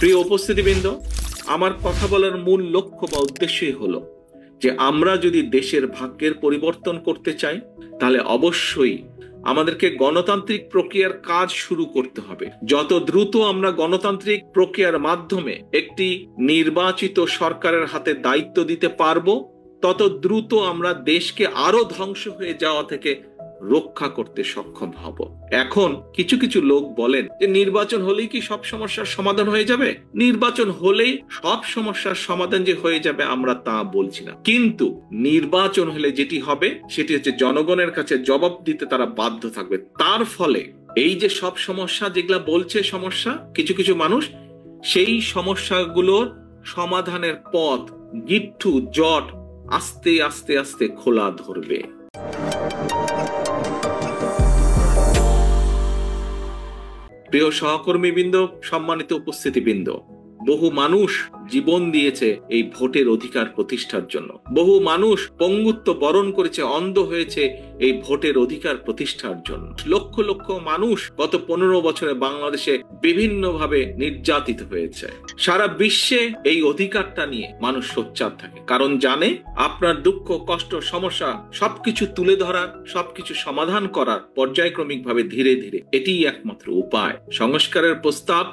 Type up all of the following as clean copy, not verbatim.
প্রিয় উপস্থিতিবৃন্দ, আমার কথা বলার মূল লক্ষ্য বা উদ্দেশ্যই হলো যে আমরা যদি দেশের ভাগ্যের পরিবর্তন করতে চাই তাহলে অবশ্যই আমাদেরকে গণতান্ত্রিক প্রক্রিয়ার কাজ শুরু করতে হবে। যত দ্রুত আমরা গণতান্ত্রিক প্রক্রিয়ার মাধ্যমে একটি নির্বাচিত সরকারের হাতে দায়িত্ব দিতে পারবো, তত দ্রুত আমরা দেশকে আরো ধ্বংস হয়ে যাওয়া থেকে রক্ষা করতে সক্ষম হব। এখন কিছু কিছু লোক বলেন যে নির্বাচন হলেই কি সব সমস্যার সমাধান হয়ে যাবে। নির্বাচন হলেই সব সমস্যার সমাধান যে হয়ে যাবে আমরা তা বলছি না, কিন্তু নির্বাচন হলে যেটি হবে সেটি হচ্ছে জনগণের কাছে জবাব দিতে তারা বাধ্য থাকবে। তার ফলে এই যে সব সমস্যা যেগুলা বলছে সমস্যা কিছু কিছু মানুষ, সেই সমস্যাগুলোর সমাধানের পথ গিট্টু জট আস্তে আস্তে আস্তে খোলা ধরবে। প্রিয় সহকর্মীবৃন্দ, সম্মানিত উপস্থিতিবৃন্দ, বহু মানুষ জীবন দিয়েছে এই ভোটের অধিকার প্রতিষ্ঠার জন্য। বহু মানুষ পঙ্গুত্ব বরণ করেছে, অন্ধ হয়েছে এই ভোটের অধিকার প্রতিষ্ঠার জন্য। লক্ষ লক্ষ মানুষ গত 15 বছরে বাংলাদেশে বিভিন্নভাবে নির্যাতিত হয়েছে। সারা বিশ্বে এই অধিকারটা নিয়ে মানুষ সোচ্চার থাকে, কারণ জানে আপনার দুঃখ কষ্ট সমস্যা সবকিছু তুলে ধরার, সবকিছু সমাধান করার পর্যায়ক্রমিকভাবে ধীরে ধীরে এটিই একমাত্র উপায়। সংস্কারের প্রস্তাব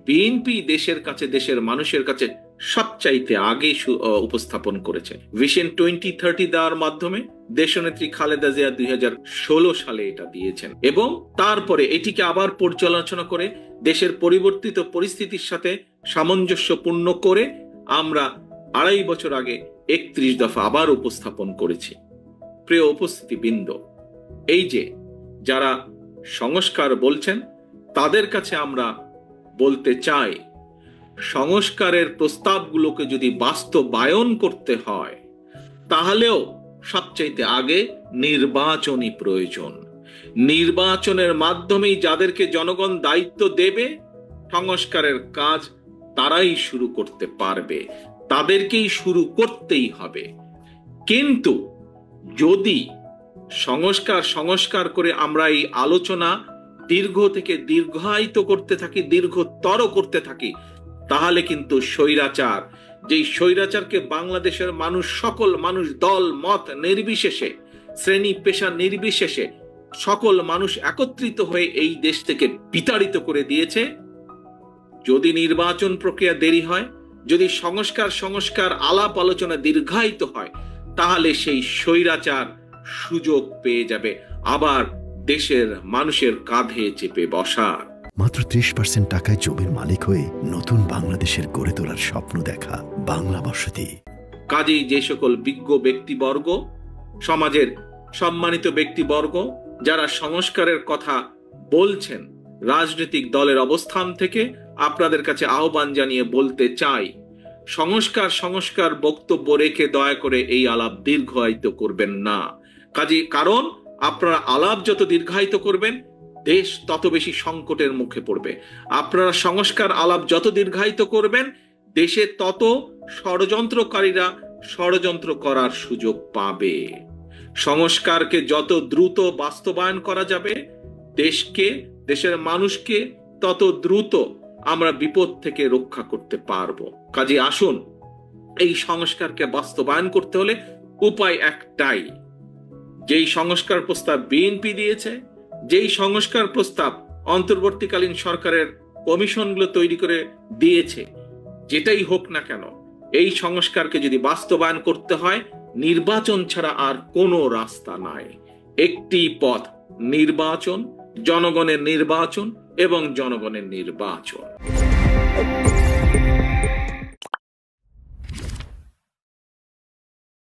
বিএনপি দেশের কাছে, দেশের মানুষের কাছে সবচাইতে আগে উপস্থাপন করেছে। ভিশন 2030 দেওয়ার মাধ্যমে দেশনেত্রী খালেদা জিয়া 2016 সালে এটা দিয়েছেন, এবং তারপরে এটিকে আবার পর্যালোচনা করে দেশের পরিবর্তিত পরিস্থিতির সাথে সামঞ্জস্যপূর্ণ করে আমরা 2.5 বছর আগে 31 দফা আবার উপস্থাপন করেছি। প্রিয় উপস্থিতিবৃন্দ, এই যে যারা সংস্কার বলছেন তাদের কাছে আমরা বলতে চাই, সংস্কারের প্রস্তাবগুলোকে যদি বাস্তবায়ন করতে হয় তাহলেও সবচাইতে আগে নির্বাচনই প্রয়োজন। নির্বাচনের মাধ্যমেই যাদেরকে জনগণ দায়িত্ব দেবে সংস্কারের কাজ তারাই শুরু করতে পারবে, তাদেরকেই শুরু করতেই হবে। কিন্তু যদি সংস্কার করে আমরা এই আলোচনা দীর্ঘ থেকে দীর্ঘায়িত করতে থাকি, দীর্ঘতর করতে থাকি, তাহলে কিন্তু স্বৈরাচার, যেই স্বৈরাচারকে বাংলাদেশের মানুষ, সকল মানুষ, দল মত নির্বিশেষে, শ্রেণী পেশা নির্বিশেষে সকল মানুষ একত্রিত হয়ে এই দেশ থেকে বিতাড়িত করে দিয়েছে, যদি নির্বাচন প্রক্রিয়া দেরি হয়, যদি সংস্কার আলাপ আলোচনা দীর্ঘায়িত হয়, তাহলে সেই স্বৈরাচার সুযোগ পেয়ে যাবে আবার দেশের মানুষের কাঁধে চেপে বসার। মাত্র 30% টাকায় জমির মালিক হয়ে নতুন বাংলাদেশের গড়ে তোলার স্বপ্ন দেখা বাংলা বসতি। কাজেই যে সকল বিজ্ঞ ব্যক্তিবর্গ, সমাজের সম্মানিত ব্যক্তিবর্গ যারা সংস্কারের কথা বলছেন, রাজনৈতিক দলের অবস্থান থেকে আপনাদের কাছে আহ্বান জানিয়ে বলতে চাই, সংস্কার বক্তব্য রেখে দয়া করে এই আলাপ দীর্ঘায়িত করবেন না। কারণ আপনারা আলাপ যত দীর্ঘায়িত করবেন দেশ তত বেশি সংকটের মুখে পড়বে। আপনারা সংস্কার আলাপ যত দীর্ঘায়িত করবেন দেশে তত ষড়যন্ত্রকারীরা ষড়যন্ত্র করার সুযোগ পাবে। সংস্কারকে যত দ্রুত বাস্তবায়ন করা যাবে দেশকে, দেশের মানুষকে তত দ্রুত আমরা বিপদ থেকে রক্ষা করতে পারবো। কাজে আসুন, এই সংস্কারকে বাস্তবায়ন করতে হলে উপায় একটাই, যেই সংস্কার প্রস্তাব বিএনপি দিয়েছে, যেই সংস্কার প্রস্তাব অন্তর্বর্তীকালীন সরকারের কমিশনগুলো তৈরি করে দিয়েছে, যেটাই হোক না কেন, এই সংস্কারকে যদি বাস্তবায়ন করতে হয় নির্বাচন ছাড়া আর কোনো রাস্তা নাই। একটি পথ, নির্বাচন, জনগণের নির্বাচন এবং জনগণের নির্বাচন।